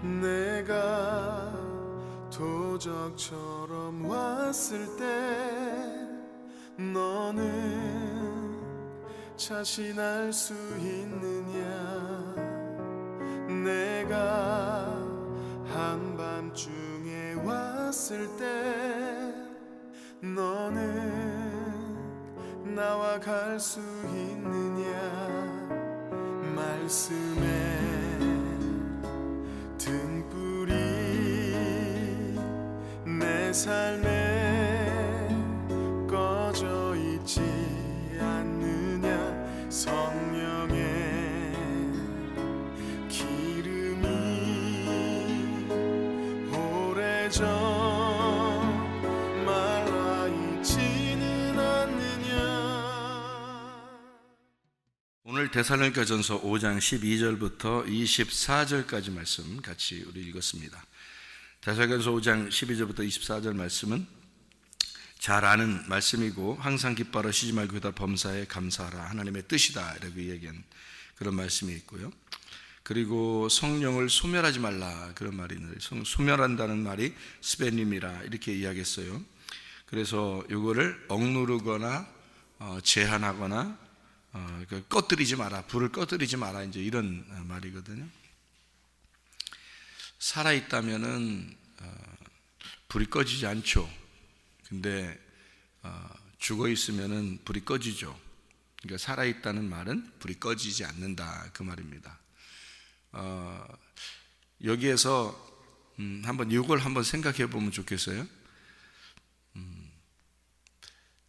내가 도적처럼 왔을 때 너는 자신할 수 있느냐? 내가 한밤중에 왔을 때 너는 나와 갈 수 있느냐? 말씀에 등불이 내 삶에 꺼져 있지 않느냐? 성령의 기름이 오래전 말라 있지는 않느냐? 오늘 데살로니가전서 5장 12절부터 24절까지 말씀 같이 우리 읽었습니다. 데살로니가전서 5장 12절부터 24절 말씀은 잘 아는 말씀이고 항상 기뻐하라, 쉬지 말고 기도하라, 범사에 감사하라, 하나님의 뜻이다 이라고 얘기한 그런 말씀이 있고요. 그리고 성령을 소멸하지 말라, 그런 말이 있는데 소멸한다는 말이 스베님이라 이렇게 이야기했어요. 그래서 이거를 억누르거나 제한하거나 꺼뜨리지 마라, 불을 꺼뜨리지 마라, 이제 이런 말이거든요. 살아있다면은 불이 꺼지지 않죠. 근데 죽어 있으면은 불이 꺼지죠. 그러니까 살아있다는 말은 불이 꺼지지 않는다, 그 말입니다. 여기에서 한번 이걸 한번 생각해 보면 좋겠어요.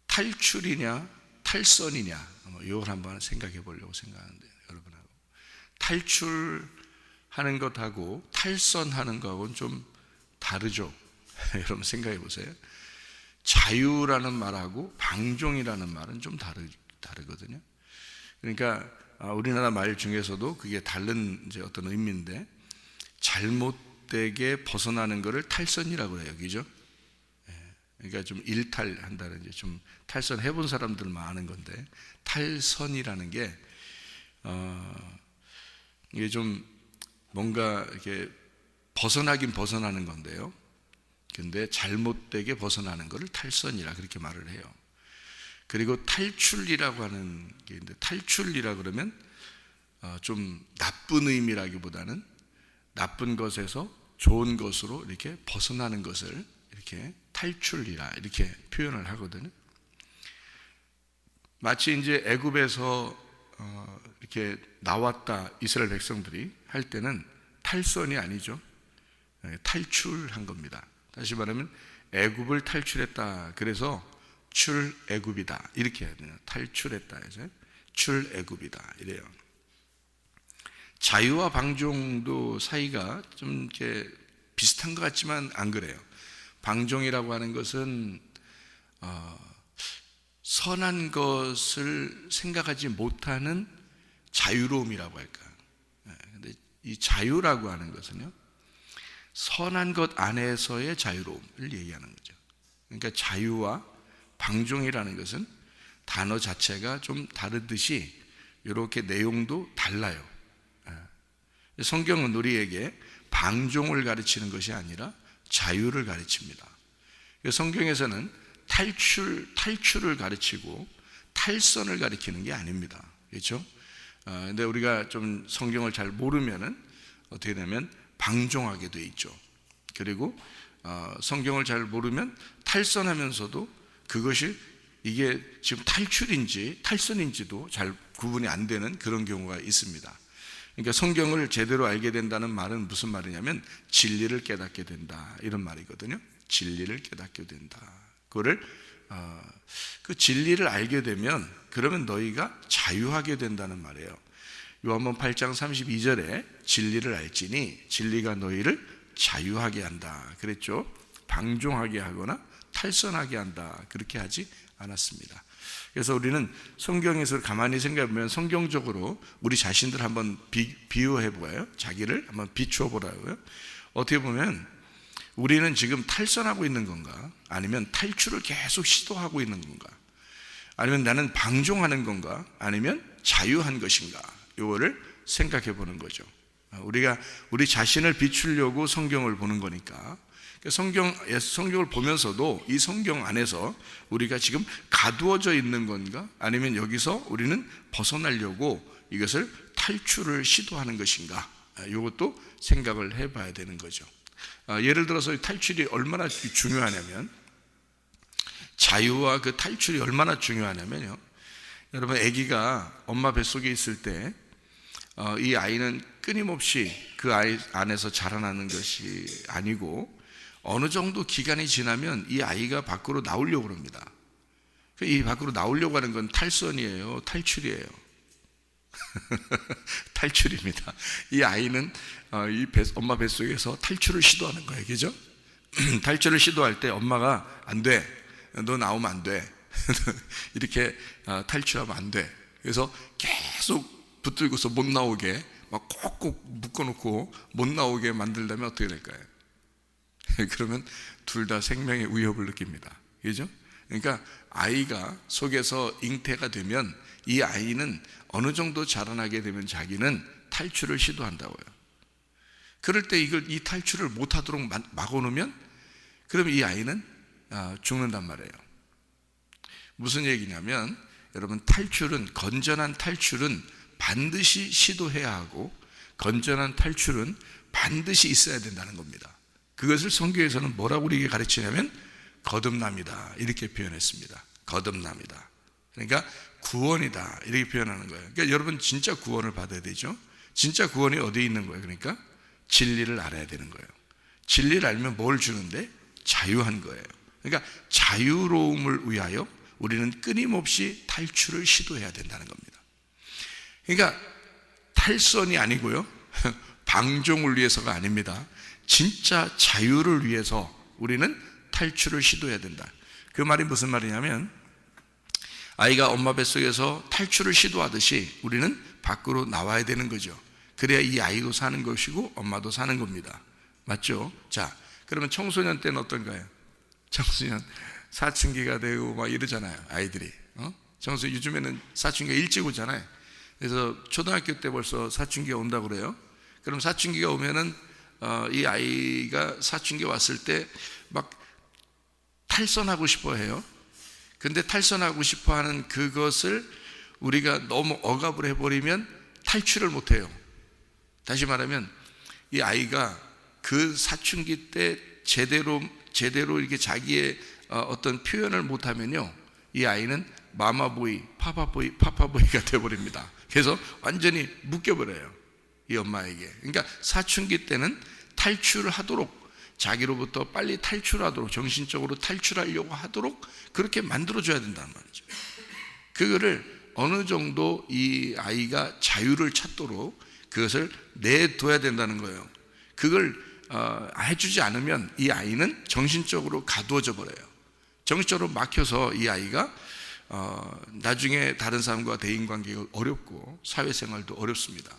탈출이냐 탈선이냐, 이걸 한번 생각해 보려고 생각하는데, 여러분하고 탈출하는 것하고 탈선하는 것하고는 좀 다르죠. 여러분 생각해 보세요. 자유라는 말하고 방종이라는 말은 좀 다르거든요. 그러니까 우리나라 말 중에서도 그게 다른 이제 어떤 의미인데, 잘못되게 벗어나는 것을 탈선이라고 해요, 그죠? 그러니까 좀 일탈한다는, 이제 좀 탈선해 본 사람들만 아는 건데, 탈선이라는 게 이게 좀 뭔가 이렇게 벗어나긴 벗어나는 건데요. 근데 잘못되게 벗어나는 것을 탈선이라 그렇게 말을 해요. 그리고 탈출이라고 하는 게 있는데, 탈출이라 그러면 좀 나쁜 의미라기보다는 나쁜 것에서 좋은 것으로 이렇게 벗어나는 것을 이렇게 탈출이라 이렇게 표현을 하거든요. 마치 이제 애굽에서 이렇게 나왔다 이스라엘 백성들이 할 때는 탈선이 아니죠. 탈출한 겁니다. 다시 말하면 애굽을 탈출했다, 그래서 출애굽이다 이렇게 해야 돼요. 탈출했다 해서 출애굽이다 이래요. 자유와 방종도 사이가 좀 이렇게 비슷한 것 같지만 안 그래요. 방종이라고 하는 것은 선한 것을 생각하지 못하는 자유로움이라고 할까. 근데 이 자유라고 하는 것은요, 선한 것 안에서의 자유로움을 얘기하는 거죠. 그러니까 자유와 방종이라는 것은 단어 자체가 좀 다르듯이 이렇게 내용도 달라요. 성경은 우리에게 방종을 가르치는 것이 아니라 자유를 가르칩니다. 성경에서는 탈출을 가르치고 탈선을 가르치는 게 아닙니다. 그렇죠? 근데 우리가 좀 성경을 잘 모르면은 어떻게 되면 방종하게 돼 있죠. 그리고 성경을 잘 모르면 탈선하면서도 그것이 이게 지금 탈출인지 탈선인지도 잘 구분이 안 되는 그런 경우가 있습니다. 그러니까 성경을 제대로 알게 된다는 말은 무슨 말이냐면 진리를 깨닫게 된다, 이런 말이거든요. 진리를 깨닫게 된다. 그거를 그 진리를 알게 되면 그러면 너희가 자유하게 된다는 말이에요. 요한복음 8장 32절에 진리를 알지니 진리가 너희를 자유하게 한다 그랬죠. 방종하게 하거나 탈선하게 한다 그렇게 하지 않았습니다. 그래서 우리는 성경에서 가만히 생각해 보면 성경적으로 우리 자신들 한번 비유해 보아요. 자기를 한번 비추어 보라고요. 어떻게 보면 우리는 지금 탈선하고 있는 건가, 아니면 탈출을 계속 시도하고 있는 건가, 아니면 나는 방종하는 건가, 아니면 자유한 것인가, 이거를 생각해 보는 거죠. 우리가 우리 자신을 비추려고 성경을 보는 거니까. 성경을 보면서도 이 성경 안에서 우리가 지금 가두어져 있는 건가? 아니면 여기서 우리는 벗어나려고 이것을 탈출을 시도하는 것인가? 이것도 생각을 해봐야 되는 거죠. 예를 들어서 탈출이 얼마나 중요하냐면, 자유와 그 탈출이 얼마나 중요하냐면요, 여러분, 아기가 엄마 뱃속에 있을 때 이 아이는 끊임없이 그 아이 안에서 자라나는 것이 아니고, 어느 정도 기간이 지나면 이 아이가 밖으로 나오려고 합니다. 이 밖으로 나오려고 하는 건 탈선이에요, 탈출이에요? 탈출입니다. 이 아이는 엄마 뱃속에서 탈출을 시도하는 거예요, 그죠? 탈출을 시도할 때 엄마가 안 돼, 너 나오면 안 돼, 이렇게 탈출하면 안 돼. 그래서 계속 붙들고서 못 나오게 막 콕콕 묶어놓고 못 나오게 만들려면 어떻게 될까요? 그러면 둘 다 생명의 위협을 느낍니다, 그죠? 그러니까 아이가 속에서 잉태가 되면 이 아이는 어느 정도 자라나게 되면 자기는 탈출을 시도한다고요. 그럴 때 이 탈출을 못하도록 막아놓으면, 그러면 이 아이는 죽는단 말이에요. 무슨 얘기냐면, 여러분, 건전한 탈출은 반드시 시도해야 하고, 건전한 탈출은 반드시 있어야 된다는 겁니다. 그것을 성경에서는 뭐라고 우리에게 가르치냐면 거듭남이다, 이렇게 표현했습니다. 거듭남이다. 그러니까 구원이다, 이렇게 표현하는 거예요. 그러니까 여러분, 진짜 구원을 받아야 되죠. 진짜 구원이 어디에 있는 거예요? 그러니까 진리를 알아야 되는 거예요. 진리를 알면 뭘 주는데? 자유한 거예요. 그러니까 자유로움을 위하여 우리는 끊임없이 탈출을 시도해야 된다는 겁니다. 그러니까 탈선이 아니고요, 방종을 위해서가 아닙니다. 진짜 자유를 위해서 우리는 탈출을 시도해야 된다. 그 말이 무슨 말이냐면, 아이가 엄마 뱃속에서 탈출을 시도하듯이 우리는 밖으로 나와야 되는 거죠. 그래야 이 아이도 사는 것이고 엄마도 사는 겁니다. 맞죠? 자, 그러면 청소년 때는 어떤가요? 청소년 사춘기가 되고 막 이러잖아요, 아이들이. 요즘에는 사춘기가 일찍 오잖아요. 그래서 초등학교 때 벌써 사춘기가 온다고 그래요. 그럼 사춘기가 오면은 이 아이가 사춘기가 왔을 때 막 탈선하고 싶어 해요. 근데 탈선하고 싶어 하는 그것을 우리가 너무 억압을 해버리면 탈출을 못 해요. 다시 말하면, 이 아이가 그 사춘기 때 제대로 이렇게 자기의 어떤 표현을 못하면요, 이 아이는 마마보이, 파파보이가 되어버립니다. 그래서 완전히 묶여버려요, 이 엄마에게. 그러니까 사춘기 때는 탈출을 하도록, 자기로부터 빨리 탈출하도록, 정신적으로 탈출하려고 하도록 그렇게 만들어줘야 된다는 말이죠. 그거를 어느 정도 이 아이가 자유를 찾도록 그것을 내둬야 된다는 거예요. 그걸 해주지 않으면 이 아이는 정신적으로 가두어져 버려요. 정신적으로 막혀서 이 아이가 나중에 다른 사람과 대인관계가 어렵고 사회생활도 어렵습니다.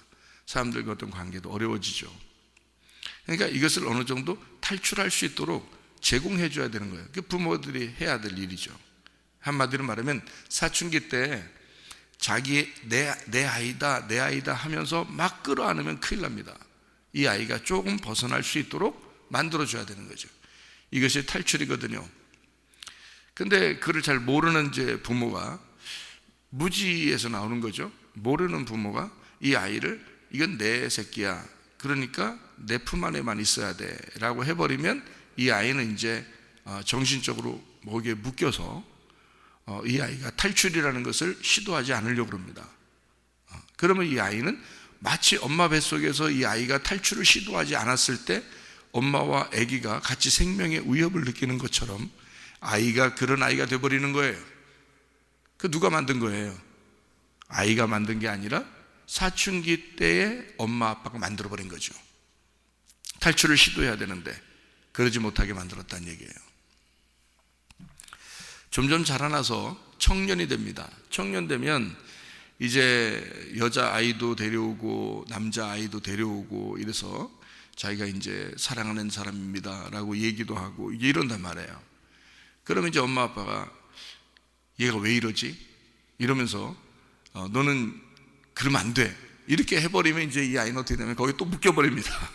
사람들과 어떤 관계도 어려워지죠. 그러니까 이것을 어느 정도 탈출할 수 있도록 제공해 줘야 되는 거예요. 그 부모들이 해야 될 일이죠. 한마디로 말하면, 사춘기 때 자기 내 아이다 하면서 막 끌어안으면 큰일 납니다. 이 아이가 조금 벗어날 수 있도록 만들어 줘야 되는 거죠. 이것이 탈출이거든요. 근데 그걸 잘 모르는 이제 부모가, 무지에서 나오는 거죠. 모르는 부모가 이 아이를, 이건 내 새끼야, 그러니까 내 품 안에만 있어야 돼 라고 해버리면, 이 아이는 이제 정신적으로 목에 묶여서 이 아이가 탈출이라는 것을 시도하지 않으려고 합니다. 그러면 이 아이는 마치 엄마 뱃속에서 이 아이가 탈출을 시도하지 않았을 때 엄마와 아기가 같이 생명의 위협을 느끼는 것처럼 아이가 그런 아이가 되어버리는 거예요. 그 누가 만든 거예요? 아이가 만든 게 아니라 사춘기 때에 엄마 아빠가 만들어버린 거죠. 탈출을 시도해야 되는데 그러지 못하게 만들었다는 얘기예요. 점점 자라나서 청년이 됩니다. 청년 되면 이제 여자아이도 데려오고 남자아이도 데려오고 이래서 자기가 이제 사랑하는 사람입니다 라고 얘기도 하고 이런단 말이에요. 그러면 이제 엄마 아빠가 얘가 왜 이러지? 이러면서 너는 그러면 안 돼, 이렇게 해버리면 이제 이 아이는 어떻게 되냐면 거기 또 묶여버립니다.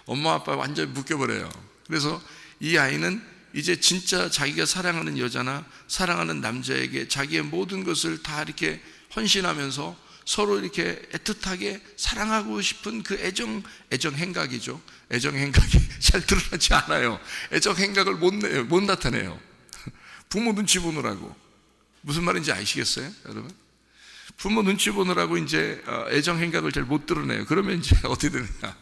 엄마 아빠 완전히 묶여버려요. 그래서 이 아이는 이제 진짜 자기가 사랑하는 여자나 사랑하는 남자에게 자기의 모든 것을 다 이렇게 헌신하면서 서로 이렇게 애틋하게 사랑하고 싶은 그 애정 행각이죠. 애정 행각이 잘 드러나지 않아요. 애정 행각을 못 나타내요. 부모 눈치 보느라고. 무슨 말인지 아시겠어요, 여러분? 부모 눈치 보느라고 이제 애정 행각을 잘 못 드러내요. 그러면 이제 어떻게 되느냐?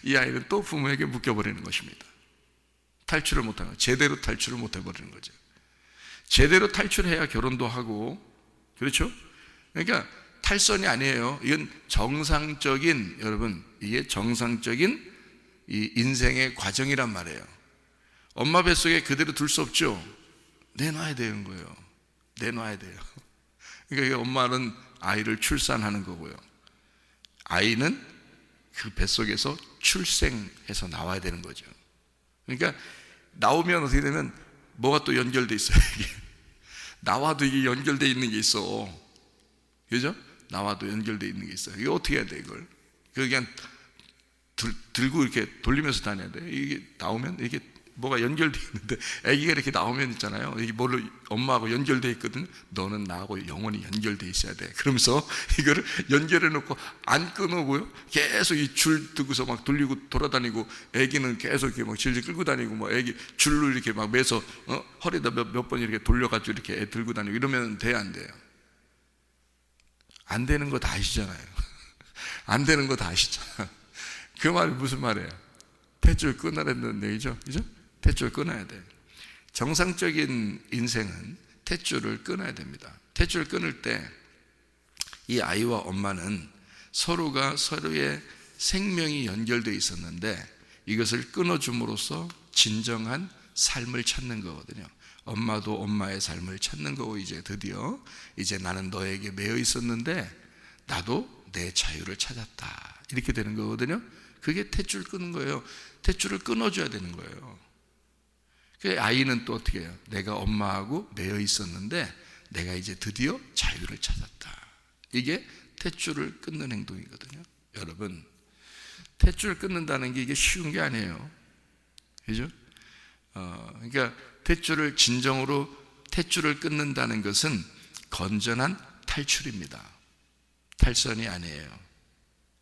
이 아이는 또 부모에게 묶여버리는 것입니다. 탈출을 못하는, 제대로 탈출을 못 해버리는 거죠. 제대로 탈출해야 결혼도 하고, 그렇죠? 그러니까 탈선이 아니에요. 이건 정상적인, 여러분, 이게 정상적인 이 인생의 과정이란 말이에요. 엄마 뱃속에 그대로 둘 수 없죠. 내놔야 되는 거예요. 내놔야 돼요. 그러니까 엄마는 아이를 출산하는 거고요. 아이는 그 뱃속에서 출생해서 나와야 되는 거죠. 그러니까 나오면 어떻게 되면 뭐가 또 연결돼 있어요. 이게. 나와도 이게 연결돼 있는 게 있어. 그죠? 나와도 연결돼 있는 게 있어요. 이거 어떻게 해야 돼, 이걸? 그냥 들고 이렇게 돌리면서 다녀야 돼. 이게 나오면 이게 뭐가 연결돼 있는데, 아기가 이렇게 나오면 있잖아요. 이게 뭘로 엄마하고 연결돼 있거든. 너는 나하고 영원히 연결돼 있어야 돼. 그러면서 이거를 연결해 놓고 안 끊어고요. 계속 이 줄 두고서 막 돌리고 돌아다니고, 아기는 계속 이렇게 막 질질 끌고 다니고, 뭐 아기 줄로 이렇게 막 매서 허리에다 몇 번 이렇게 돌려가지고 이렇게 애 들고 다니고 이러면 돼, 안 돼요? 안 되는 거 다 아시잖아요. 안 되는 거 다 아시잖아요. 그 말이 무슨 말이에요? 탯줄 끊어라는 얘기죠. 그죠? 탯줄 끊어야 돼. 정상적인 인생은 탯줄을 끊어야 됩니다. 탯줄 끊을 때 이 아이와 엄마는 서로가 서로의 생명이 연결되어 있었는데 이것을 끊어줌으로써 진정한 삶을 찾는 거거든요. 엄마도 엄마의 삶을 찾는 거고, 이제 드디어 이제 나는 너에게 매여 있었는데 나도 내 자유를 찾았다, 이렇게 되는 거거든요. 그게 탯줄 끊는 거예요. 탯줄을 끊어줘야 되는 거예요. 그 아이는 또 어떻게 해요? 내가 엄마하고 매여 있었는데 내가 이제 드디어 자유를 찾았다. 이게 탯줄을 끊는 행동이거든요. 여러분, 탯줄 끊는다는 게 이게 쉬운 게 아니에요. 그죠? 그러니까 탯줄을 진정으로 탯줄을 끊는다는 것은 건전한 탈출입니다. 탈선이 아니에요.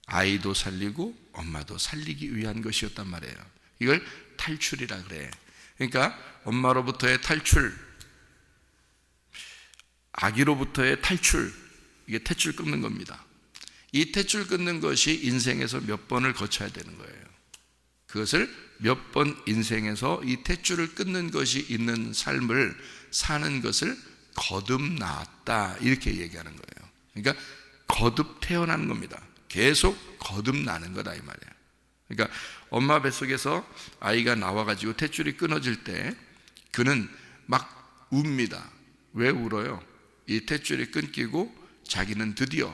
아이도 살리고 엄마도 살리기 위한 것이었단 말이에요. 이걸 탈출이라 그래. 그러니까 엄마로부터의 탈출, 아기로부터의 탈출, 이게 탯줄 끊는 겁니다. 이 탯줄 끊는 것이 인생에서 몇 번을 거쳐야 되는 거예요. 그것을 몇 번 인생에서 이 탯줄을 끊는 것이 있는 삶을 사는 것을 거듭났다, 이렇게 얘기하는 거예요. 그러니까 거듭 태어나는 겁니다. 계속 거듭나는 거다, 이 말이에요. 그러니까 엄마 뱃속에서 아이가 나와가지고 탯줄이 끊어질 때 그는 막 웁니다. 왜 울어요? 이 탯줄이 끊기고 자기는 드디어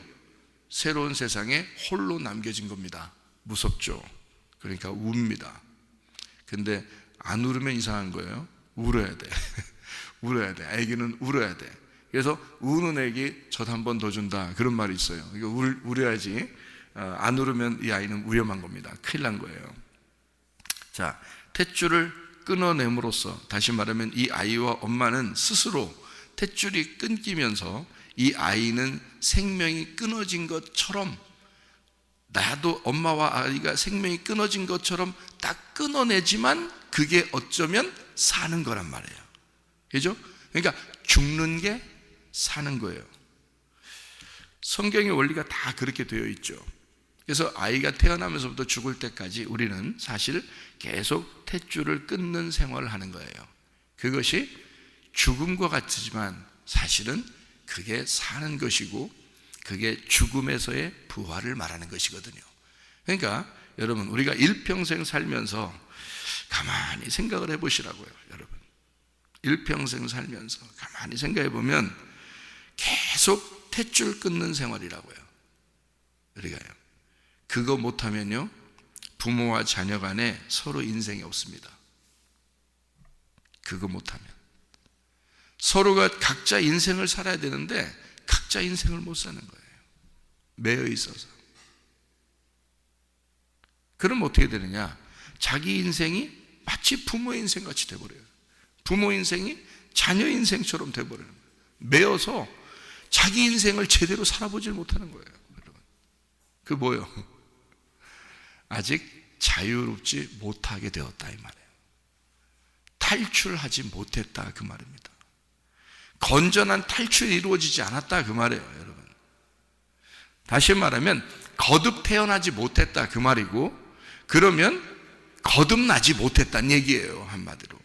새로운 세상에 홀로 남겨진 겁니다. 무섭죠? 그러니까 웁니다. 근데 안 울으면 이상한 거예요. 울어야 돼. 울어야 돼. 아기는 울어야 돼. 그래서 우는 애기 젖 한 번 더 준다, 그런 말이 있어요. 이거 울어야지. 안 울으면 이 아이는 위험한 겁니다. 큰일 난 거예요. 자, 탯줄을 끊어냄으로써, 다시 말하면 이 아이와 엄마는 스스로 탯줄이 끊기면서 이 아이는 생명이 끊어진 것처럼, 나도 엄마와 아이가 생명이 끊어진 것처럼 딱 끊어내지만 그게 어쩌면 사는 거란 말이에요. 그죠? 그러니까 죽는 게 사는 거예요. 성경의 원리가 다 그렇게 되어 있죠. 그래서 아이가 태어나면서부터 죽을 때까지 우리는 사실 계속 탯줄을 끊는 생활을 하는 거예요. 그것이 죽음과 같지만 사실은 그게 사는 것이고, 그게 죽음에서의 부활을 말하는 것이거든요. 그러니까 여러분, 우리가 일평생 살면서 가만히 생각을 해보시라고요. 여러분, 일평생 살면서 가만히 생각해 보면 계속 탯줄 끊는 생활이라고요. 우리가요. 그거 못하면요, 부모와 자녀 간에 서로 인생이 없습니다. 그거 못하면 서로가 각자 인생을 살아야 되는데 각자 인생을 못 사는 거예요. 매여 있어서. 그럼 어떻게 되느냐? 자기 인생이 마치 부모의 인생같이 돼버려요. 부모 인생이 자녀 인생처럼 돼버려요. 매여서 자기 인생을 제대로 살아보질 못하는 거예요. 여러분. 그 뭐예요? 아직 자유롭지 못하게 되었다 이 말이에요. 탈출하지 못했다 그 말입니다. 건전한 탈출이 이루어지지 않았다 그 말이에요. 여러분. 다시 말하면 거듭 태어나지 못했다 그 말이고, 그러면 거듭나지 못했다는 얘기예요. 한마디로.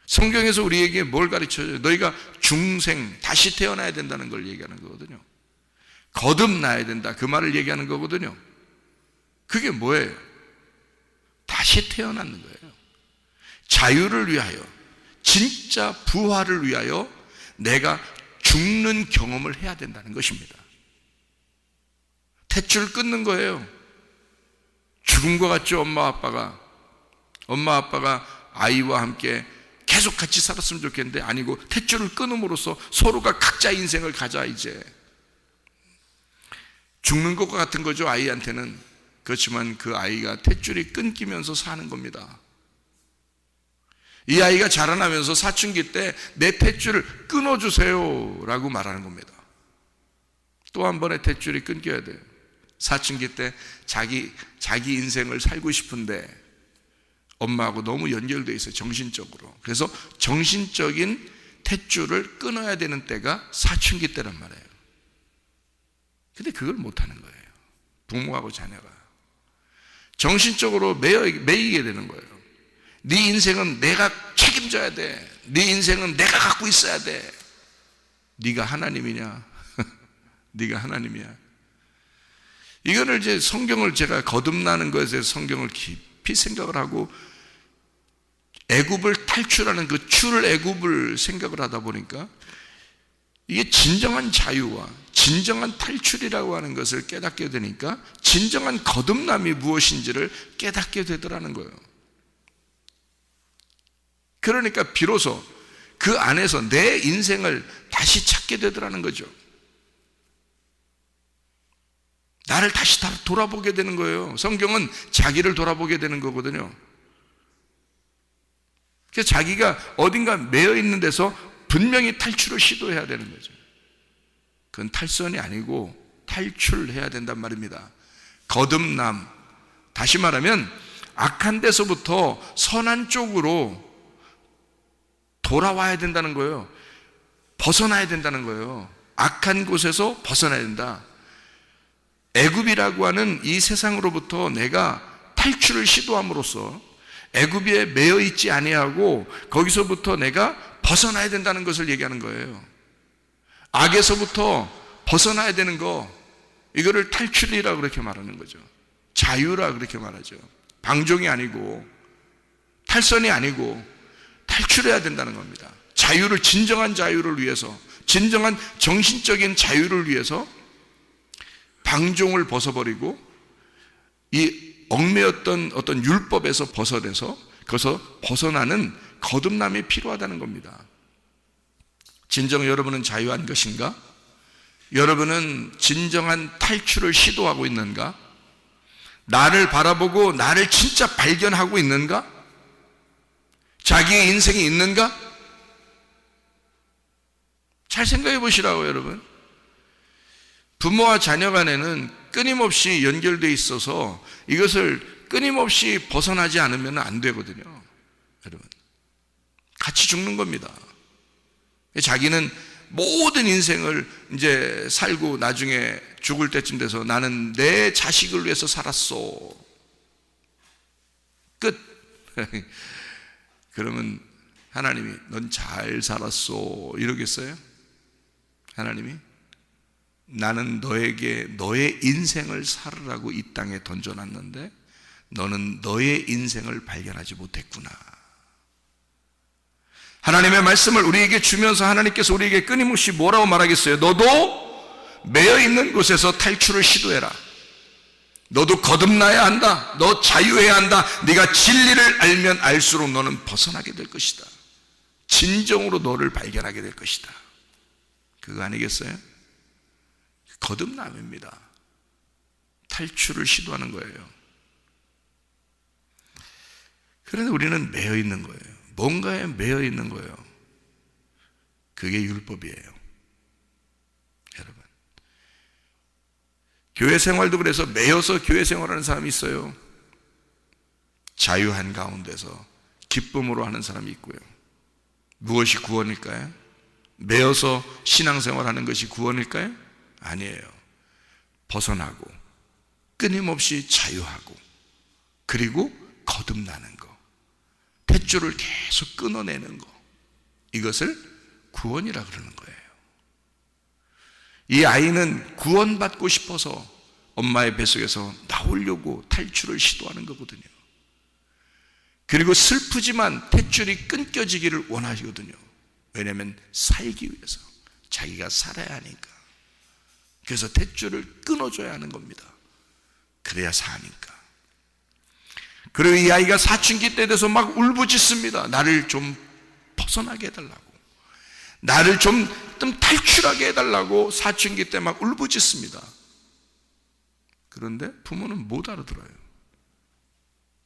성경에서 우리에게 뭘 가르쳐줘요? 너희가 중생, 다시 태어나야 된다는 걸 얘기하는 거거든요. 거듭나야 된다 그 말을 얘기하는 거거든요. 그게 뭐예요? 다시 태어나는 거예요. 자유를 위하여, 진짜 부활을 위하여 내가 죽는 경험을 해야 된다는 것입니다. 탯줄을 끊는 거예요. 죽은 것 같죠? 엄마 아빠가 아이와 함께 계속 같이 살았으면 좋겠는데 아니고, 탯줄을 끊음으로써 서로가 각자 인생을 가자. 이제 죽는 것과 같은 거죠, 아이한테는. 그렇지만 그 아이가 탯줄이 끊기면서 사는 겁니다. 이 아이가 자라나면서 사춘기 때 내 탯줄을 끊어주세요 라고 말하는 겁니다. 또 한 번의 탯줄이 끊겨야 돼요. 사춘기 때 자기 인생을 살고 싶은데 엄마하고 너무 연결되어 있어요, 정신적으로. 그래서 정신적인 탯줄을 끊어야 되는 때가 사춘기 때란 말이에요. 근데 그걸 못하는 거예요. 부모하고 자녀가 정신적으로 매이게 되는 거예요. 네 인생은 내가 책임져야 돼. 네 인생은 내가 갖고 있어야 돼. 네가 하나님이냐? 네가 하나님이야. 이거를 이제 성경을 제가 거듭나는 것에 대해서 성경을 깊이 생각을 하고 애굽을 탈출하는 그 출애굽을 생각을 하다 보니까 이게 진정한 자유와 진정한 탈출이라고 하는 것을 깨닫게 되니까 진정한 거듭남이 무엇인지를 깨닫게 되더라는 거예요. 그러니까 비로소 그 안에서 내 인생을 다시 찾게 되더라는 거죠. 나를 다시 돌아보게 되는 거예요. 성경은 자기를 돌아보게 되는 거거든요. 그래서 자기가 어딘가 매여 있는 데서 분명히 탈출을 시도해야 되는 거죠. 그건 탈선이 아니고 탈출해야 된단 말입니다. 거듭남, 다시 말하면 악한 데서부터 선한 쪽으로 돌아와야 된다는 거예요. 벗어나야 된다는 거예요. 악한 곳에서 벗어나야 된다. 애굽이라고 하는 이 세상으로부터 내가 탈출을 시도함으로써 애굽에 매여 있지 아니하고 거기서부터 내가 벗어나야 된다는 것을 얘기하는 거예요. 악에서부터 벗어나야 되는 거, 이거를 탈출이라고 그렇게 말하는 거죠. 자유라 그렇게 말하죠. 방종이 아니고 탈선이 아니고 탈출해야 된다는 겁니다. 자유를, 진정한 자유를 위해서, 진정한 정신적인 자유를 위해서 방종을 벗어버리고 이 얽매였던 어떤 율법에서 벗어나서 거기서 벗어나는 거듭남이 필요하다는 겁니다. 진정 여러분은 자유한 것인가? 여러분은 진정한 탈출을 시도하고 있는가? 나를 바라보고 나를 진짜 발견하고 있는가? 자기의 인생이 있는가? 잘 생각해 보시라고. 여러분, 부모와 자녀 간에는 끊임없이 연결되어 있어서 이것을 끊임없이 벗어나지 않으면 안 되거든요. 여러분, 같이 죽는 겁니다. 자기는 모든 인생을 이제 살고 나중에 죽을 때쯤 돼서 나는 내 자식을 위해서 살았소. 끝. 그러면 하나님이 넌 잘 살았소 이러겠어요? 하나님이 나는 너에게 너의 인생을 살으라고 이 땅에 던져놨는데 너는 너의 인생을 발견하지 못했구나. 하나님의 말씀을 우리에게 주면서 하나님께서 우리에게 끊임없이 뭐라고 말하겠어요? 너도 매여 있는 곳에서 탈출을 시도해라. 너도 거듭나야 한다. 너 자유해야 한다. 네가 진리를 알면 알수록 너는 벗어나게 될 것이다. 진정으로 너를 발견하게 될 것이다. 그거 아니겠어요? 거듭남입니다. 탈출을 시도하는 거예요. 그런데 우리는 매여 있는 거예요. 뭔가에 매여 있는 거예요. 그게 율법이에요. 여러분, 교회 생활도 그래서 매여서 교회 생활하는 사람이 있어요. 자유한 가운데서 기쁨으로 하는 사람이 있고요. 무엇이 구원일까요? 매여서 신앙생활하는 것이 구원일까요? 아니에요. 벗어나고 끊임없이 자유하고 그리고 거듭나는 거, 탯줄을 계속 끊어내는 거, 이것을 구원이라 그러는 거예요. 이 아이는 구원받고 싶어서 엄마의 뱃속에서 나오려고 탈출을 시도하는 거거든요. 그리고 슬프지만 탯줄이 끊겨지기를 원하시거든요. 왜냐하면 살기 위해서, 자기가 살아야 하니까. 그래서 탯줄을 끊어줘야 하는 겁니다. 그래야 사니까. 그리고 이 아이가 사춘기 때 돼서 막 울부짖습니다. 나를 좀 벗어나게 해달라고, 나를 좀 탈출하게 해달라고 사춘기 때 막 울부짖습니다. 그런데 부모는 못 알아들어요.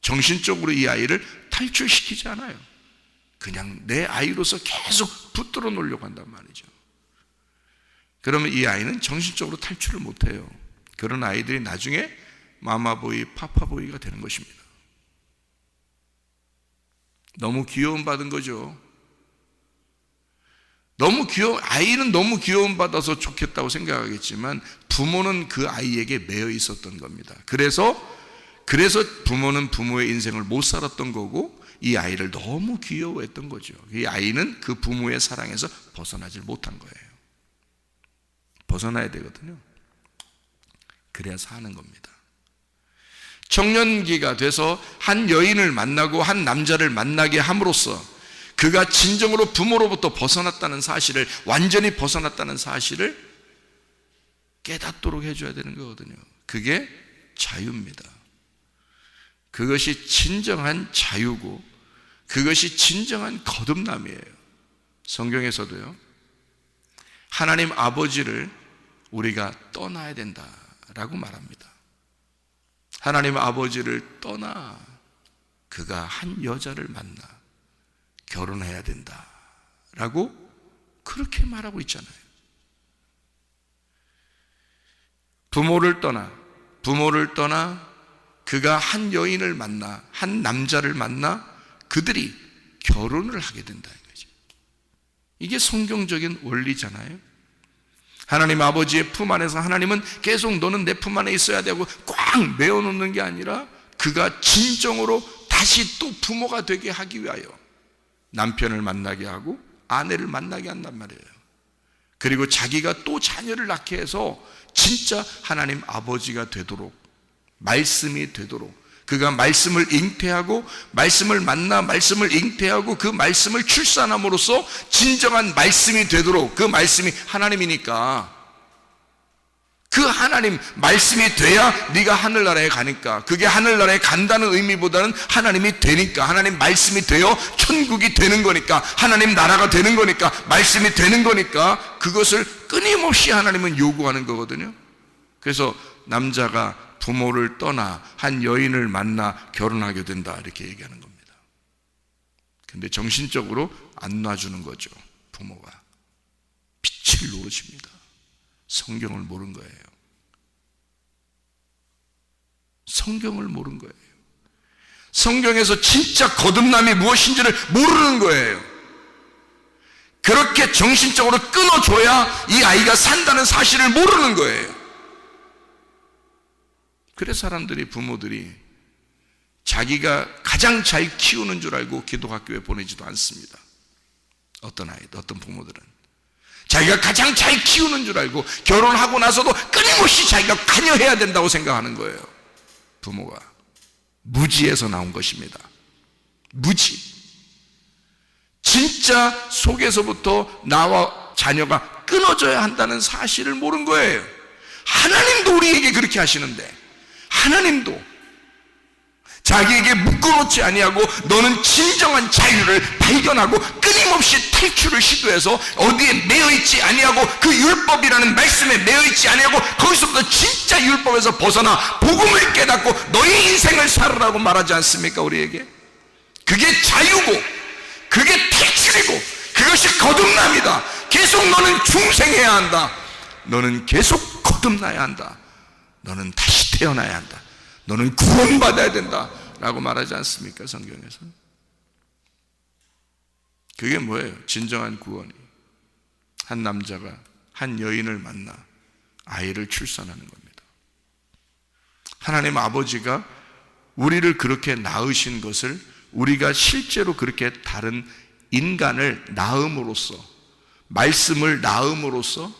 정신적으로 이 아이를 탈출시키지 않아요. 그냥 내 아이로서 계속 붙들어 놓으려고 한단 말이죠. 그러면 이 아이는 정신적으로 탈출을 못해요. 그런 아이들이 나중에 마마보이, 파파보이가 되는 것입니다. 너무 귀여움 받은 거죠. 아이는 너무 귀여움 받아서 좋겠다고 생각하겠지만 부모는 그 아이에게 매여 있었던 겁니다. 그래서 부모는 부모의 인생을 못 살았던 거고, 이 아이를 너무 귀여워했던 거죠. 이 아이는 그 부모의 사랑에서 벗어나질 못한 거예요. 벗어나야 되거든요. 그래야 사는 겁니다. 청년기가 돼서 한 여인을 만나고 한 남자를 만나게 함으로써 그가 진정으로 부모로부터 벗어났다는 사실을, 완전히 벗어났다는 사실을 깨닫도록 해줘야 되는 거거든요. 그게 자유입니다. 그것이 진정한 자유고 그것이 진정한 거듭남이에요. 성경에서도요, 하나님 아버지를 우리가 떠나야 된다라고 말합니다. 하나님 아버지를 떠나 그가 한 여자를 만나 결혼해야 된다라고 그렇게 말하고 있잖아요. 부모를 떠나 그가 한 여인을 만나, 한 남자를 만나 그들이 결혼을 하게 된다는 거죠. 이게 성경적인 원리잖아요. 하나님 아버지의 품 안에서 하나님은 계속 너는 내 품 안에 있어야 되고 꽉 메어놓는 게 아니라 그가 진정으로 다시 또 부모가 되게 하기 위하여 남편을 만나게 하고 아내를 만나게 한단 말이에요. 그리고 자기가 또 자녀를 낳게 해서 진짜 하나님 아버지가 되도록, 말씀이 되도록, 그가 말씀을 잉태하고 말씀을 만나 말씀을 잉태하고 그 말씀을 출산함으로써 진정한 말씀이 되도록, 그 말씀이 하나님이니까 그 하나님 말씀이 돼야 네가 하늘나라에 가니까, 그게 하늘나라에 간다는 의미보다는 하나님이 되니까, 하나님 말씀이 되어 천국이 되는 거니까, 하나님 나라가 되는 거니까, 말씀이 되는 거니까 그것을 끊임없이 하나님은 요구하는 거거든요. 그래서 남자가 부모를 떠나 한 여인을 만나 결혼하게 된다 이렇게 얘기하는 겁니다. 근데 정신적으로 안 놔주는 거죠. 부모가 빛을 노릇입니다. 성경을 모른 거예요. 성경을 모른 거예요. 성경에서 진짜 거듭남이 무엇인지를 모르는 거예요. 그렇게 정신적으로 끊어줘야 이 아이가 산다는 사실을 모르는 거예요. 그래서 사람들이, 부모들이 자기가 가장 잘 키우는 줄 알고 기독학교에 보내지도 않습니다. 어떤 아이들, 어떤 부모들은 자기가 가장 잘 키우는 줄 알고 결혼하고 나서도 끊임없이 자기가 관여해야 된다고 생각하는 거예요. 부모가 무지에서 나온 것입니다. 무지. 진짜 속에서부터 나와 자녀가 끊어져야 한다는 사실을 모른 거예요. 하나님도 우리에게 그렇게 하시는데, 하나님도 자기에게 묶어놓지 아니하고 너는 진정한 자유를 발견하고 끊임없이 탈출을 시도해서 어디에 매여있지 아니하고 그 율법이라는 말씀에 매여있지 아니하고 거기서부터 진짜 율법에서 벗어나 복음을 깨닫고 너의 인생을 살으라고 말하지 않습니까? 우리에게 그게 자유고 그게 탈출이고 그것이 거듭남이다. 계속 너는 중생해야 한다. 너는 계속 거듭나야 한다. 너는 다시 태어나야 한다. 너는 구원받아야 된다 라고 말하지 않습니까? 성경에서. 그게 뭐예요? 진정한 구원이 한 남자가 한 여인을 만나 아이를 출산하는 겁니다. 하나님 아버지가 우리를 그렇게 낳으신 것을 우리가 실제로 그렇게 다른 인간을 낳음으로써, 말씀을 낳음으로써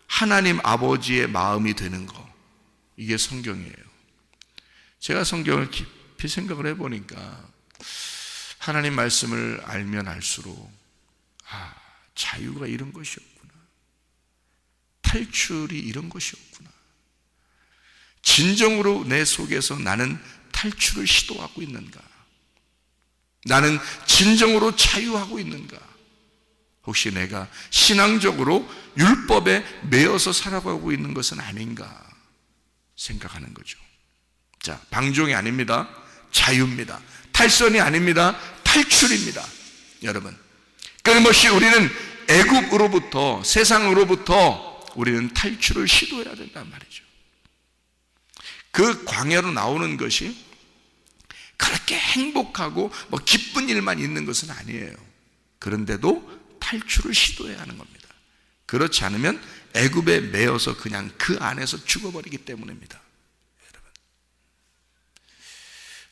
하나님 아버지의 마음이 되는 거, 이게 성경이에요. 제가 성경을 깊이 생각을 해보니까 하나님 말씀을 알면 알수록 자유가 이런 것이었구나, 탈출이 이런 것이었구나, 진정으로 내 속에서 나는 탈출을 시도하고 있는가, 나는 진정으로 자유하고 있는가, 혹시 내가 신앙적으로 율법에 매여서 살아가고 있는 것은 아닌가 생각하는 거죠. 자, 방종이 아닙니다. 자유입니다. 탈선이 아닙니다. 탈출입니다. 여러분, 끊임없이 우리는 애굽으로부터, 세상으로부터 우리는 탈출을 시도해야 된단 말이죠. 그 광야로 나오는 것이 그렇게 행복하고 기쁜 일만 있는 것은 아니에요. 그런데도 탈출을 시도해야 하는 겁니다. 그렇지 않으면 애굽에 매여서 그냥 그 안에서 죽어버리기 때문입니다. 여러분,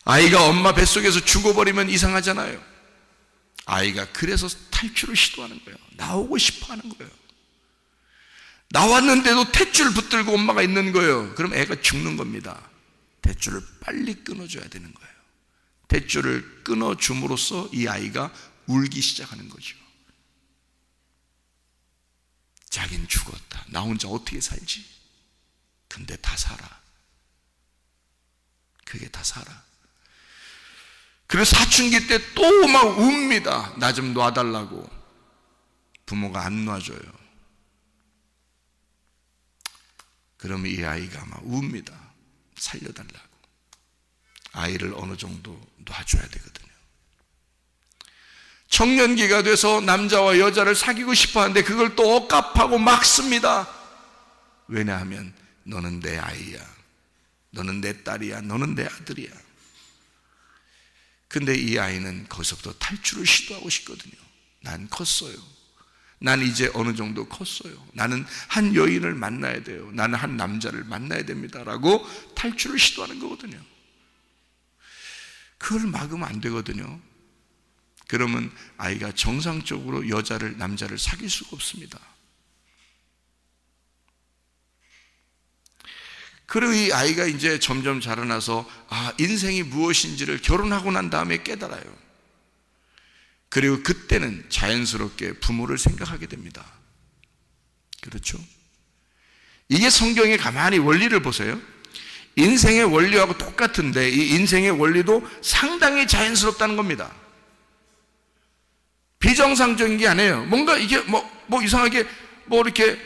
아이가 엄마 뱃속에서 죽어버리면 이상하잖아요. 아이가 그래서 탈출을 시도하는 거예요. 나오고 싶어 하는 거예요. 나왔는데도 탯줄 붙들고 엄마가 있는 거예요. 그럼 애가 죽는 겁니다. 탯줄을 빨리 끊어줘야 되는 거예요. 탯줄을 끊어줌으로써 이 아이가 울기 시작하는 거죠. 자긴 죽었다. 나 혼자 어떻게 살지? 근데 다 살아. 그게 다 살아. 그래서 사춘기 때 또 막 웁니다. 나 좀 놔달라고. 부모가 안 놔줘요. 그러면 이 아이가 막 웁니다. 살려달라고. 아이를 어느 정도 놔줘야 되거든요. 청년기가 돼서 남자와 여자를 사귀고 싶어 하는데 그걸 또 억압하고 막습니다. 왜냐하면 너는 내 아이야, 너는 내 딸이야, 너는 내 아들이야. 근데 이 아이는 거기서부터 탈출을 시도하고 싶거든요. 난 컸어요. 난 이제 어느 정도 컸어요. 나는 한 여인을 만나야 돼요. 나는 한 남자를 만나야 됩니다 라고 탈출을 시도하는 거거든요. 그걸 막으면 안 되거든요. 그러면 아이가 정상적으로 여자를, 남자를 사귈 수가 없습니다. 그리고 이 아이가 이제 점점 자라나서 인생이 무엇인지를 결혼하고 난 다음에 깨달아요. 그리고 그때는 자연스럽게 부모를 생각하게 됩니다. 그렇죠? 이게 성경의 가만히 원리를 보세요. 인생의 원리하고 똑같은데 이 인생의 원리도 상당히 자연스럽다는 겁니다. 비정상적인 게 아니에요. 뭔가 이게 이상하게 이렇게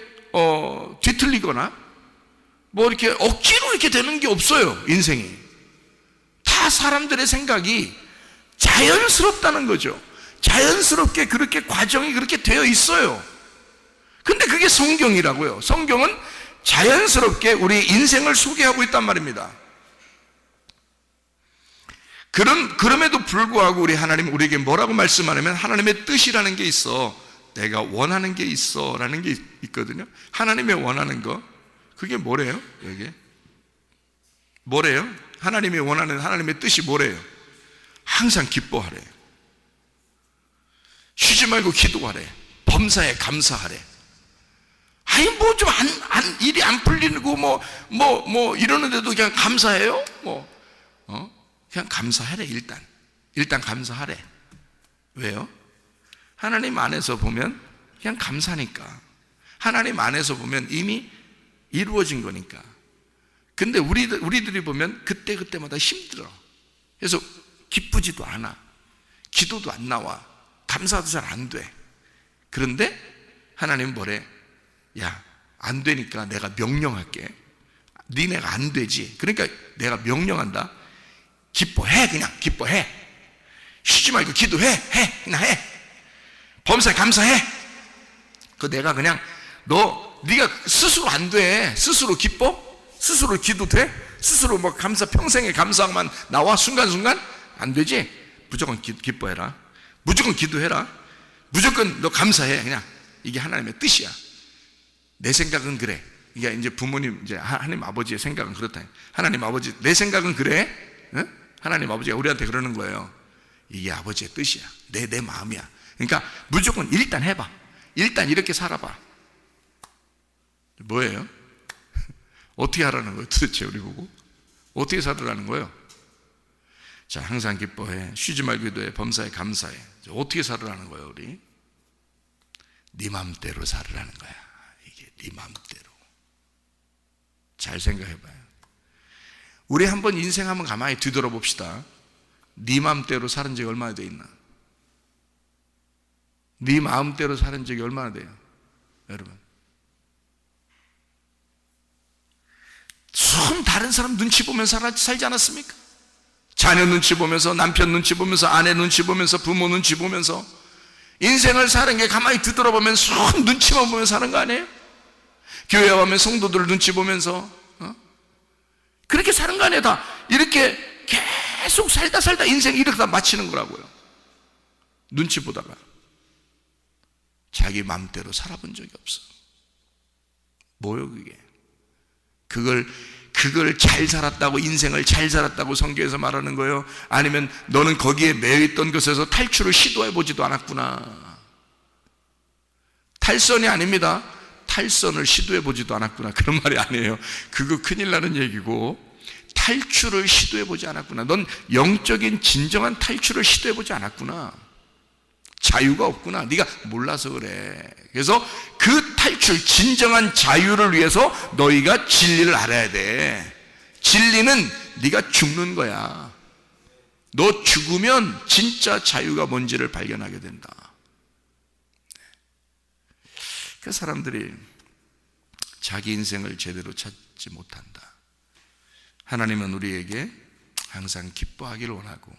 뒤틀리거나 이렇게 억지로 이렇게 되는 게 없어요. 인생이 다 사람들의 생각이 자연스럽다는 거죠. 자연스럽게 그렇게 과정이 그렇게 되어 있어요. 근데 그게 성경이라고요. 성경은 자연스럽게 우리 인생을 소개하고 있단 말입니다. 그럼에도 불구하고 우리 하나님 우리에게 뭐라고 말씀하냐면 하나님의 뜻이라는 게 있어. 내가 원하는 게 있어 라는 게 있거든요. 하나님의 원하는 거, 그게 뭐래요? 여기 뭐래요? 하나님이 원하는 하나님의 뜻이 뭐래요? 항상 기뻐하래, 쉬지 말고 기도하래, 범사에 감사하래. 아니 좀 일이 안 풀리고 이러는데도 그냥 감사해요? 그냥 감사하래. 일단 감사하래. 왜요? 하나님 안에서 보면 그냥 감사니까. 하나님 안에서 보면 이미 이루어진 거니까. 근데 우리들이 보면 그때마다 힘들어. 그래서 기쁘지도 않아. 기도도 안 나와. 감사도 잘 안 돼. 그런데 하나님은 뭐래? 야, 안 되니까 내가 명령할게. 니네가 안 되지. 그러니까 내가 명령한다. 기뻐해. 그냥 기뻐해. 쉬지 말고 기도해. 그냥 해. 범사에 감사해. 그 내가 그냥 네가 스스로 안 돼. 스스로 기뻐? 스스로 기도돼? 스스로 뭐 감사, 평생에 감사만 나와? 순간순간? 안 되지? 무조건 기뻐해라. 무조건 기도해라. 무조건 너 감사해. 그냥 이게 하나님의 뜻이야. 내 생각은 그래. 이게 이제 부모님, 이제 하나님 아버지의 생각은 그렇다. 하나님 아버지, 내 생각은 그래? 응? 하나님 아버지가 우리한테 그러는 거예요. 이게 아버지의 뜻이야. 내 마음이야. 그러니까 무조건 일단 해봐. 일단 이렇게 살아봐. 뭐예요? 어떻게 하라는 거예요? 도대체 우리 보고 어떻게 살으라는 거예요? 자, 항상 기뻐해. 쉬지 말고 기도해. 범사에 감사해. 어떻게 살으라는 거예요? 우리 네 맘대로 살으라는 거야. 이게 네 맘대로. 잘 생각해봐요. 우리 한번 인생 한번 가만히 뒤돌아봅시다. 네 맘대로 살은 적이 얼마나 돼 있나? 네 마음대로 사는 적이 얼마나 돼요? 여러분, 처음 다른 사람 눈치 보면서 살지 않았습니까? 자녀 눈치 보면서, 남편 눈치 보면서, 아내 눈치 보면서, 부모 눈치 보면서 인생을 사는 게 가만히 뒤돌아보면 처음 눈치만 보면서 사는 거 아니에요? 교회 와면 성도들 눈치 보면서 그렇게 사는 거 아니에요? 다 이렇게 계속 살다 인생 이렇게 다 마치는 거라고요. 눈치 보다가 자기 마음대로 살아본 적이 없어. 뭐요 그게? 그걸 잘 살았다고, 인생을 잘 살았다고 성경에서 말하는 거예요? 아니면 너는 거기에 매여있던 것에서 탈출을 시도해보지도 않았구나. 탈선이 아닙니다. 탈선을 시도해보지도 않았구나. 그런 말이 아니에요. 그거 큰일 나는 얘기고, 탈출을 시도해보지 않았구나. 넌 영적인 진정한 탈출을 시도해보지 않았구나. 자유가 없구나. 네가 몰라서 그래. 그래서 그 탈출, 진정한 자유를 위해서 너희가 진리를 알아야 돼. 진리는 네가 죽는 거야. 너 죽으면 진짜 자유가 뭔지를 발견하게 된다. 그 사람들이 자기 인생을 제대로 찾지 못한다. 하나님은 우리에게 항상 기뻐하기를 원하고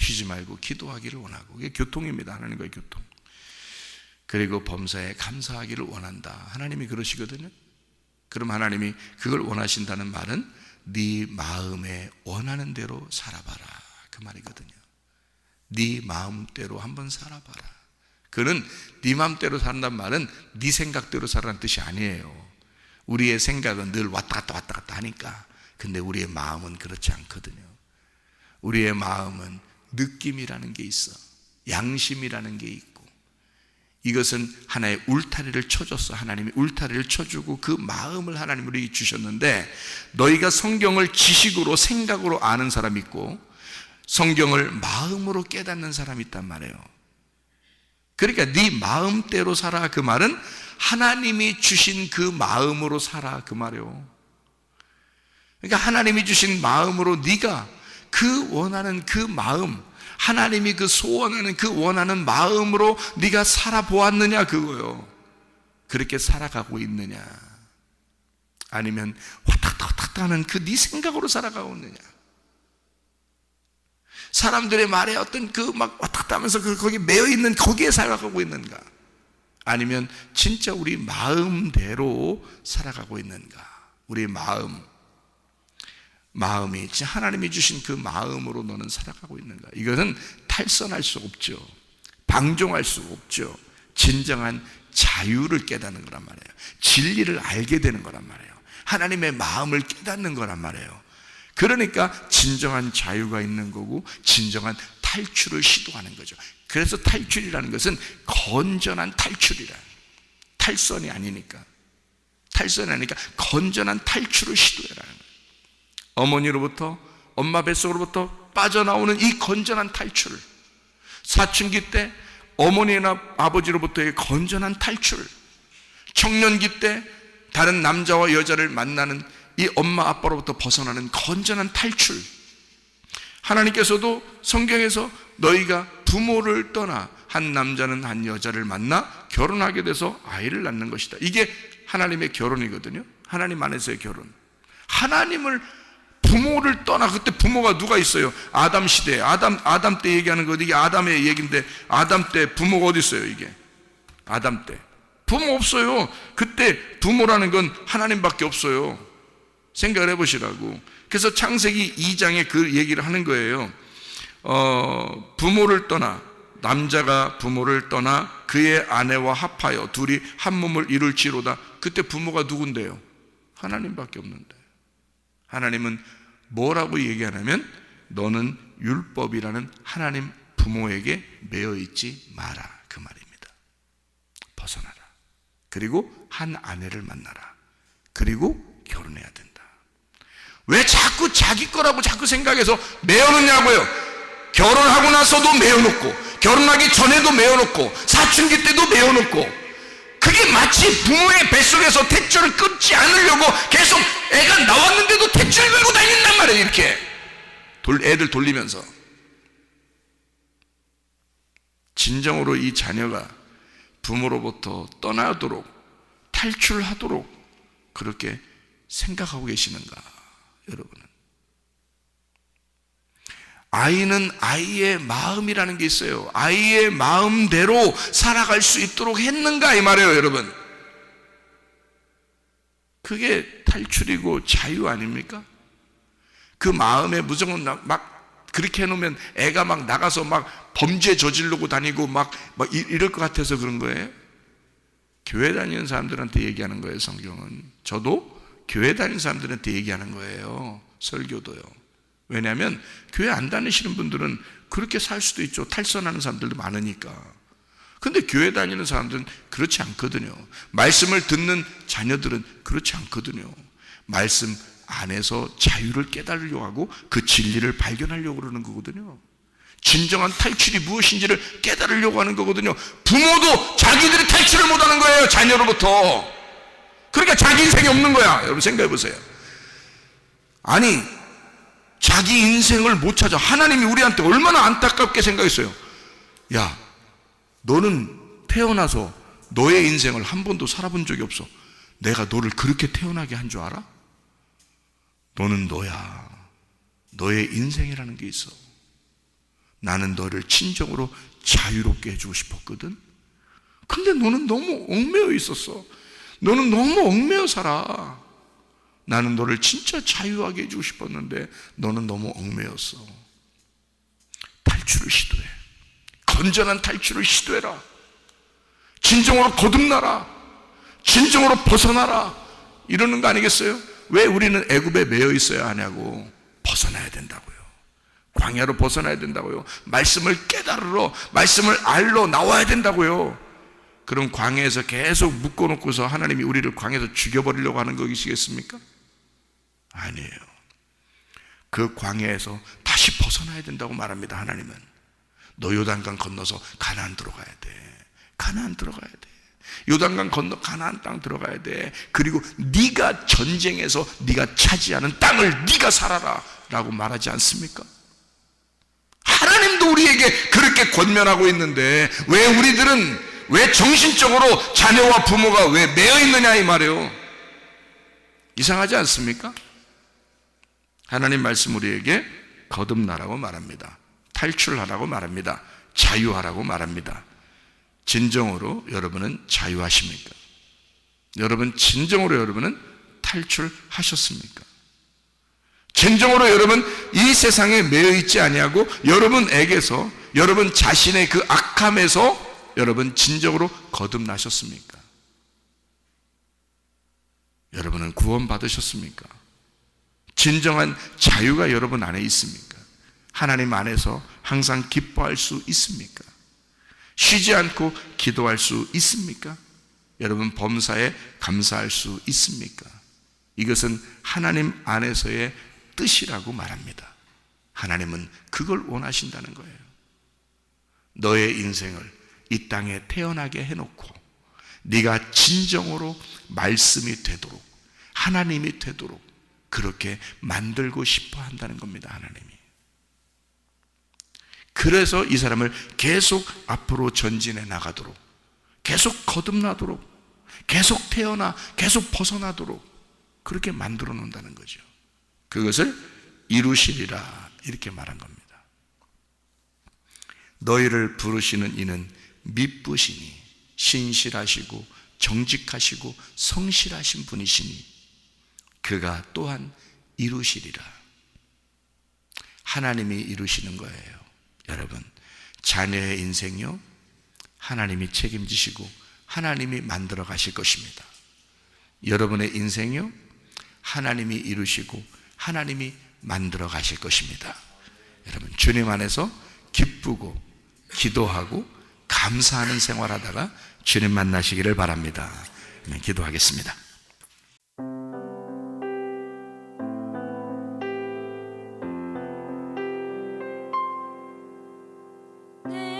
쉬지 말고 기도하기를 원하고, 이게 교통입니다. 하나님과의 교통. 그리고 범사에 감사하기를 원한다. 하나님이 그러시거든요. 그럼 하나님이 그걸 원하신다는 말은 네 마음에 원하는 대로 살아봐라, 그 말이거든요. 네 마음대로 한번 살아봐라. 그는 네 마음대로 산다는 말은 네 생각대로 살라는 뜻이 아니에요. 우리의 생각은 늘 왔다 갔다 하니까. 근데 우리의 마음은 그렇지 않거든요. 우리의 마음은 느낌이라는 게 있어. 양심이라는 게 있고, 이것은 하나의 울타리를 쳐줬어. 하나님이 울타리를 쳐주고 그 마음을 하나님이 우리에게 주셨는데, 너희가 성경을 지식으로, 생각으로 아는 사람이 있고 성경을 마음으로 깨닫는 사람이 있단 말이에요. 그러니까 네 마음대로 살아, 그 말은 하나님이 주신 그 마음으로 살아, 그 말이에요. 그러니까 하나님이 주신 마음으로 네가 그 원하는 그 마음, 하나님이 그 소원하는 그 원하는 마음으로 네가 살아보았느냐, 그거요. 그렇게 살아가고 있느냐, 아니면 왔다 하는 그 네 생각으로 살아가고 있느냐. 사람들의 말에 어떤 그 막 왔다 갔다 하면서 거기 매여있는 거기에 살아가고 있는가, 아니면 진짜 우리 마음대로 살아가고 있는가. 우리 마음이 진짜 하나님이 주신 그 마음으로 너는 살아가고 있는가. 이것은 탈선할 수 없죠. 방종할 수 없죠. 진정한 자유를 깨닫는 거란 말이에요. 진리를 알게 되는 거란 말이에요. 하나님의 마음을 깨닫는 거란 말이에요. 그러니까 진정한 자유가 있는 거고, 진정한 탈출을 시도하는 거죠. 그래서 탈출이라는 것은 건전한 탈출이라. 탈선이 아니니까 건전한 탈출을 시도해라는 거예요. 어머니로부터, 엄마 뱃속으로부터 빠져나오는 이 건전한 탈출, 사춘기 때 어머니나 아버지로부터의 건전한 탈출, 청년기 때 다른 남자와 여자를 만나는 이 엄마 아빠로부터 벗어나는 건전한 탈출, 하나님께서도 성경에서 너희가 부모를 떠나 한 남자는 한 여자를 만나 결혼하게 돼서 아이를 낳는 것이다. 이게 하나님의 결혼이거든요. 하나님 안에서의 결혼. 하나님을 부모를 떠나, 그때 부모가 누가 있어요? 아담 시대에 아담 때 얘기하는 거, 이게 아담의 얘기인데 아담 때 부모가 어디 있어요? 이게 아담 때 부모 없어요. 그때 부모라는 건 하나님밖에 없어요. 생각을 해보시라고. 그래서 창세기 2장에 그 얘기를 하는 거예요. 부모를 떠나, 남자가 부모를 떠나 그의 아내와 합하여 둘이 한 몸을 이룰지로다. 그때 부모가 누군데요? 하나님밖에 없는데. 하나님은 뭐라고 얘기하냐면 너는 율법이라는 하나님 부모에게 매여 있지 마라, 그 말입니다. 벗어나라. 그리고 한 아내를 만나라. 그리고 결혼해야 된다. 왜 자꾸 자기 거라고 자꾸 생각해서 매어놓냐고요? 결혼하고 나서도 매어놓고, 결혼하기 전에도 매어놓고, 사춘기 때도 매어놓고, 그게 마치 부모의 뱃속에서 탯줄을 끊지 않으려고 계속 애가 나왔는데도 탯줄 걸고 다닌단 말이에요. 이렇게 애들 돌리면서. 진정으로 이 자녀가 부모로부터 떠나도록, 탈출하도록 그렇게 생각하고 계시는가, 여러분은? 아이는 아이의 마음이라는 게 있어요. 아이의 마음대로 살아갈 수 있도록 했는가, 이 말이에요, 여러분. 그게 탈출이고 자유 아닙니까? 그 마음에 무조건 막 그렇게 해놓으면 애가 막 나가서 막 범죄 저지르고 다니고 막 이럴 것 같아서 그런 거예요. 교회 다니는 사람들한테 얘기하는 거예요, 성경은. 저도 교회 다니는 사람들한테 얘기하는 거예요, 설교도요. 왜냐하면 교회 안 다니시는 분들은 그렇게 살 수도 있죠. 탈선하는 사람들도 많으니까. 근데 교회 다니는 사람들은 그렇지 않거든요. 말씀을 듣는 자녀들은 그렇지 않거든요. 말씀 안에서 자유를 깨달으려고 하고 그 진리를 발견하려고 그러는 거거든요. 진정한 탈출이 무엇인지를 깨달으려고 하는 거거든요. 부모도 자기들이 탈출을 못하는 거예요, 자녀로부터. 그러니까 자기 인생이 없는 거야. 여러분 생각해 보세요. 아니, 자기 인생을 못 찾아. 하나님이 우리한테 얼마나 안타깝게 생각했어요. 야, 너는 태어나서 너의 인생을 한 번도 살아본 적이 없어. 내가 너를 그렇게 태어나게 한 줄 알아? 너는 너야. 너의 인생이라는 게 있어. 나는 너를 진정으로 자유롭게 해주고 싶었거든. 근데 너는 너무 얽매여 있었어. 너는 너무 얽매여 살아. 나는 너를 진짜 자유하게 해주고 싶었는데 너는 너무 얽매였어. 탈출을 시도해. 건전한 탈출을 시도해라. 진정으로 거듭나라. 진정으로 벗어나라. 이러는 거 아니겠어요? 왜 우리는 애굽에 매여 있어야 하냐고. 벗어나야 된다고요. 광야로 벗어나야 된다고요. 말씀을 깨달으러, 말씀을 알러 나와야 된다고요. 그럼 광야에서 계속 묶어놓고서 하나님이 우리를 광야에서 죽여버리려고 하는 것이겠습니까? 아니에요. 그 광야에서 다시 벗어나야 된다고 말합니다. 하나님은 너 요단강 건너서 가나안 들어가야 돼. 가나안 들어가야 돼. 요단강 건너 가나안 땅 들어가야 돼. 그리고 네가 전쟁에서 네가 차지하는 땅을 네가 살아라 라고 말하지 않습니까? 하나님도 우리에게 그렇게 권면하고 있는데 왜 우리들은, 왜 정신적으로 자녀와 부모가 왜 매여 있느냐, 이 말이에요. 이상하지 않습니까? 하나님 말씀 우리에게 거듭나라고 말합니다. 탈출하라고 말합니다. 자유하라고 말합니다. 진정으로 여러분은 자유하십니까? 여러분 진정으로 여러분은 탈출하셨습니까? 진정으로 여러분 이 세상에 매여 있지 아니하고 여러분에게서, 여러분 자신의 그 악함에서 여러분 진정으로 거듭나셨습니까? 여러분은 구원받으셨습니까? 진정한 자유가 여러분 안에 있습니까? 하나님 안에서 항상 기뻐할 수 있습니까? 쉬지 않고 기도할 수 있습니까? 여러분 범사에 감사할 수 있습니까? 이것은 하나님 안에서의 뜻이라고 말합니다. 하나님은 그걸 원하신다는 거예요. 너의 인생을 이 땅에 태어나게 해놓고 네가 진정으로 말씀이 되도록, 하나님이 되도록 그렇게 만들고 싶어 한다는 겁니다. 하나님이. 그래서 이 사람을 계속 앞으로 전진해 나가도록, 계속 거듭나도록, 계속 태어나 계속 벗어나도록 그렇게 만들어 놓는다는 거죠. 그것을 이루시리라 이렇게 말한 겁니다. 너희를 부르시는 이는 미쁘시니 신실하시고 정직하시고 성실하신 분이시니 그가 또한 이루시리라. 하나님이 이루시는 거예요. 여러분, 자녀의 인생요, 하나님이 책임지시고 하나님이 만들어 가실 것입니다. 여러분의 인생요, 하나님이 이루시고 하나님이 만들어 가실 것입니다. 여러분, 주님 안에서 기쁘고 기도하고 감사하는 생활하다가 주님 만나시기를 바랍니다. 기도하겠습니다. 내